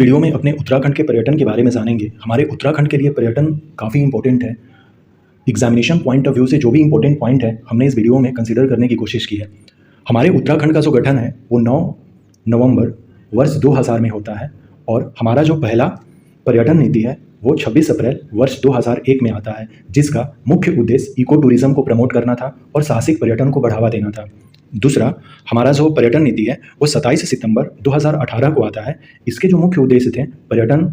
Video में अपने उत्तराखंड के पर्यटन के बारे में जानेंगे। हमारे उत्तराखंड के लिए पर्यटन काफ़ी इंपॉर्टेंट है। एग्जामिनेशन पॉइंट ऑफ व्यू से जो भी इंपॉर्टेंट पॉइंट है हमने इस वीडियो में कंसीडर करने की कोशिश की है। हमारे उत्तराखंड का जो गठन है वो 9 नवंबर वर्ष 2000 में होता है और हमारा जो पहला पर्यटन नीति है वो 26 अप्रैल वर्ष 2001 में आता है, जिसका मुख्य उद्देश्य इको टूरिज्म को प्रमोट करना था और साहसिक पर्यटन को बढ़ावा देना था। दूसरा, हमारा जो पर्यटन नीति है वो 27 सितंबर 2018 को आता है। इसके जो मुख्य उद्देश्य थे, पर्यटन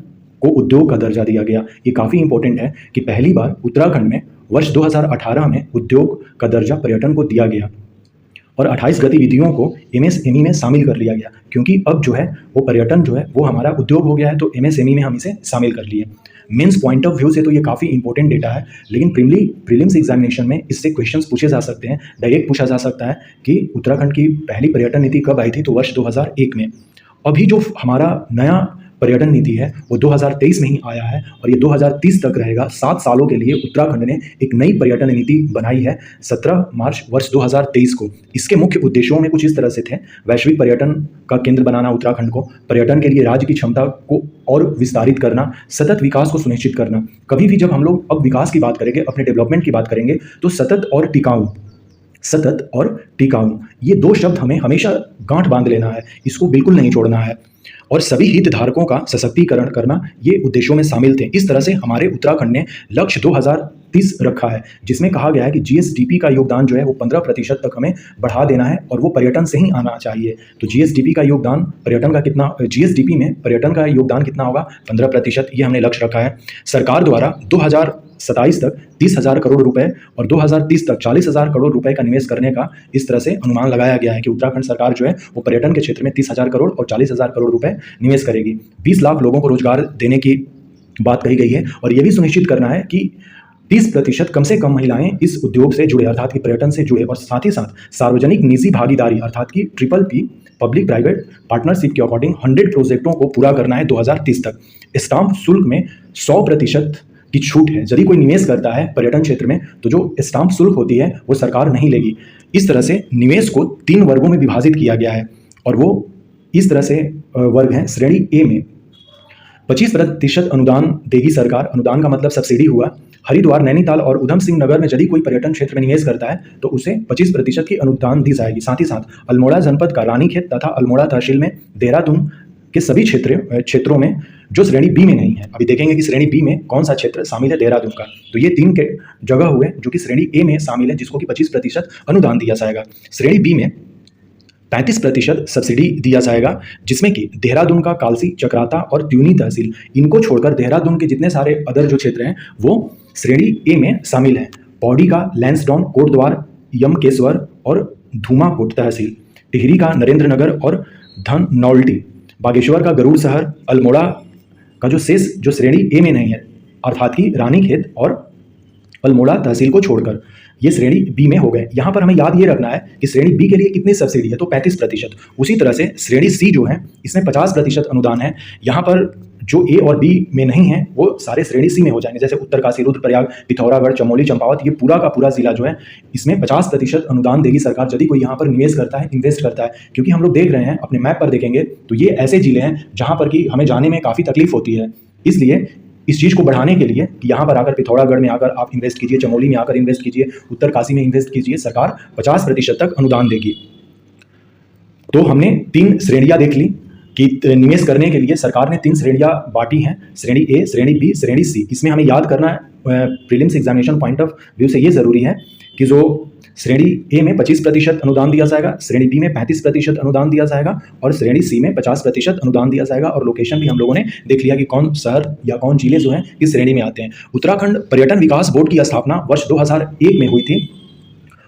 को उद्योग का दर्जा दिया गया। ये काफ़ी इंपॉर्टेंट है कि पहली बार उत्तराखंड में वर्ष 2018 में उद्योग का दर्जा पर्यटन को दिया गया और 28 गतिविधियों को एमएसएमई में शामिल कर लिया गया, क्योंकि अब जो है वो पर्यटन जो है वो हमारा उद्योग हो गया है, तो एमएसएमई में हम इसे शामिल कर लिए। मेंस पॉइंट ऑफ व्यू से तो ये काफ़ी इंपॉर्टेंट डेटा है, लेकिन प्रीलिम्स एग्जामिनेशन में इससे क्वेश्चंस पूछे जा सकते हैं। डायरेक्ट पूछा जा सकता है कि उत्तराखंड की पहली पर्यटन नीति कब आई थी, तो वर्ष 2001 में। अभी जो हमारा नया पर्यटन नीति है वो 2023 में ही आया है और ये 2030 तक रहेगा। 7 सालों के लिए उत्तराखंड ने एक नई पर्यटन नीति बनाई है 17 मार्च वर्ष 2023 को। इसके मुख्य उद्देश्यों में कुछ इस तरह से थे: वैश्विक पर्यटन का केंद्र बनाना उत्तराखंड को, पर्यटन के लिए राज्य की क्षमता को और विस्तारित करना, सतत विकास को सुनिश्चित करना। कभी भी जब हम लोग अब विकास की बात करेंगे, अपने डेवलपमेंट की बात करेंगे, तो सतत और टिकाऊ ये दो शब्द हमें हमेशा गांठ बांध लेना है, इसको बिल्कुल नहीं छोड़ना है। और सभी हितधारकों का सशक्तिकरण करना ये उद्देश्यों में शामिल थे। इस तरह से हमारे उत्तराखंड ने लक्ष्य 2030 रखा है, जिसमें कहा गया है कि जीएसडीपी का योगदान जो है वो 15% तक हमें बढ़ा देना है और वो पर्यटन से ही आना चाहिए। तो जीएसडीपी का योगदान पर्यटन का कितना, जीएसडीपी में पर्यटन का योगदान कितना होगा, 15%, ये हमने लक्ष्य रखा है। सरकार द्वारा 2027 तक 30,000 करोड़ रुपए और 2030 तक 40,000 करोड़ रुपए का निवेश करने का इस तरह से अनुमान लगाया गया है कि उत्तराखंड सरकार जो है वो पर्यटन के क्षेत्र में 30,000 करोड़ और 40,000 करोड़ रुपए निवेश करेगी। 20 लाख लोगों को रोजगार देने की बात कही गई है और ये भी सुनिश्चित करना है कि 30% कम से कम महिलाएं इस उद्योग से जुड़े, अर्थात कि पर्यटन से जुड़े, और साथ ही साथ सार्वजनिक निजी भागीदारी अर्थात कि PPP पब्लिक प्राइवेट पार्टनरशिप के अकॉर्डिंग 100 प्रोजेक्टों को पूरा करना है 2030 तक। स्टाम्प शुल्क में 100% की छूट है। यदि कोई निवेश करता है पर्यटन क्षेत्र में तो जो स्टाम्प शुल्क होती है वो सरकार नहीं लेगी। इस तरह से निवेश को 3 वर्गों में विभाजित किया गया है और वो इस तरह से वर्ग हैं। श्रेणी ए में 25% अनुदान देगी सरकार। अनुदान का मतलब सब्सिडी हुआ। हरिद्वार, नैनीताल और उधम सिंह नगर में यदि कोई पर्यटन क्षेत्र में निवेश करता है तो उसे 25% की अनुदान दी जाएगी। साथ ही साथ अल्मोड़ा जनपद का रानीखेत तथा अल्मोड़ा तहसील में देहरादून के सभी क्षेत्रों में जो श्रेणी बी में नहीं है, अभी देखेंगे कि श्रेणी बी में कौन सा क्षेत्र शामिल है देहरादून का, तो ये 3 के जगह हुए जो कि श्रेणी ए में शामिल है, जिसको कि 25% अनुदान दिया जाएगा। श्रेणी बी में 35% सब्सिडी दिया जाएगा, जिसमें कि देहरादून का कालसी, चक्राता और त्यूनी तहसील, इनको छोड़कर देहरादून के जितने सारे अदर जो क्षेत्र हैं वो श्रेणी ए में शामिल हैं। पौड़ी का लैंसडाउन, कोटद्वार, यमकेश्वर और धूमाकोट तहसील, टिहरी का नरेंद्र नगर और धननौल्टी, बागेश्वर का गरुड़ शहर, अल्मोड़ा का जो शेष जो श्रेणी ए में नहीं है अर्थात कि रानीखेत और अल्मोड़ा तहसील को छोड़कर ये श्रेणी बी में हो गए। यहाँ पर हमें याद ये रखना है कि श्रेणी बी के लिए कितनी सब्सिडी है, तो 35%। उसी तरह से श्रेणी सी जो है इसमें 50% अनुदान है। यहाँ पर जो ए और बी में नहीं है वो सारे श्रेणी सी में हो जाएंगे, जैसे उत्तरकाशी, रुद्रप्रयाग, पिथौरागढ़, चमोली, चंपावत, ये पूरा का पूरा जिला जो है इसमें 50% अनुदान देगी सरकार यदि कोई यहाँ पर निवेश करता है, इन्वेस्ट करता है। क्योंकि हम लोग देख रहे हैं, अपने मैप पर देखेंगे तो ये ऐसे जिले हैं जहाँ पर कि हमें जाने में काफ़ी तकलीफ होती है। इसलिए इस चीज़ को बढ़ाने के लिए कि यहाँ पर आकर पिथौरागढ़ में आकर आप इन्वेस्ट कीजिए, चमोली में आकर इन्वेस्ट कीजिए, उत्तरकाशी में इन्वेस्ट कीजिए, सरकार 50% तक अनुदान देगी। तो हमने 3 श्रेणियाँ देख ली कि निवेश करने के लिए सरकार ने 3 श्रेणियाँ बांटी हैं, श्रेणी ए, श्रेणी बी, श्रेणी सी। इसमें हमें याद करना है, prelims examination point of view से ये ज़रूरी है कि जो श्रेणी ए में 25% अनुदान दिया जाएगा, श्रेणी बी में 35% अनुदान दिया जाएगा और श्रेणी सी में 50% अनुदान दिया जाएगा। और लोकेशन भी हम लोगों ने देख लिया कि कौन शहर या कौन जिले जो हैं इस श्रेणी में आते हैं। उत्तराखंड पर्यटन विकास बोर्ड की स्थापना वर्ष 2001 में हुई थी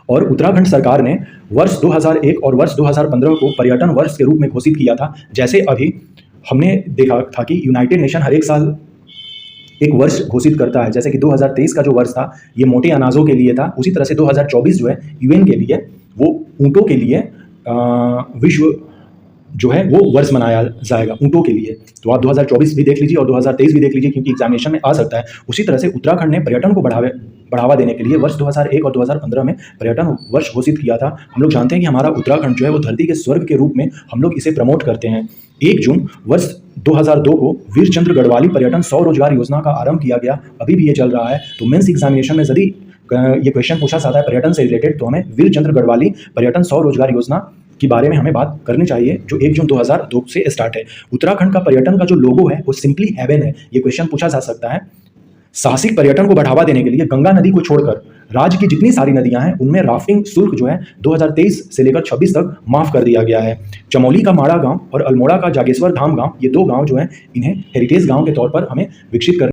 और उत्तराखंड सरकार ने वर्ष 2001 और वर्ष 2015 को पर्यटन वर्ष के रूप में घोषित किया था। जैसे अभी हमने देखा था कि यूनाइटेड नेशन हर एक साल एक वर्ष घोषित करता है, जैसे कि 2023 का जो वर्ष था ये मोटे अनाजों के लिए था। उसी तरह से 2024 जो है यूएन के लिए वो ऊँटों के लिए विश्व जो है वो वर्ष मनाया जाएगा ऊँटों के लिए। तो आप 2024 भी देख लीजिए और 2023 भी देख लीजिए, क्योंकि एग्जामिनेशन में आ सकता है। उसी तरह से उत्तराखंड ने पर्यटन को बढ़ावा देने के लिए वर्ष 2001 और 2015 में पर्यटन वर्ष घोषित किया था। हम लोग जानते हैं कि हमारा उत्तराखंड जो है वो धरती के स्वर्ग के रूप में हम लोग इसे प्रमोट करते हैं। 1 जून वर्ष 2002 को वीरचंद्र गढ़वाली पर्यटन स्वरोजगार योजना का आरंभ किया गया। अभी भी ये चल रहा है। तो मेंस एग्जामिनेशन में यदि ये क्वेश्चन पूछा जाता है पर्यटन से रिलेटेड, तो हमें वीरचंद्र गढ़वाली पर्यटन स्वरोजगार योजना के बारे में हमें बात करनी चाहिए, जो 1 जून 2002 से स्टार्ट है। उत्तराखंड का पर्यटन का जो लोगो है वो सिंपली हेवन है। ये क्वेश्चन पूछा जा सकता है। साहसिक पर्यटन को बढ़ावा देने के लिए गंगा नदी को छोड़कर राज्य की जितनी सारी नदियां हैं उनमें राफ्टिंग शुल्क जो है 2023 से लेकर 26 तक माफ कर दिया गया है। चमोली का माड़ा गांव और अल्मोड़ा का जागेश्वर धाम गांव, ये 2 गांव जो हैं इन्हें हेरिटेज गांव के तौर पर हमें विकसित कर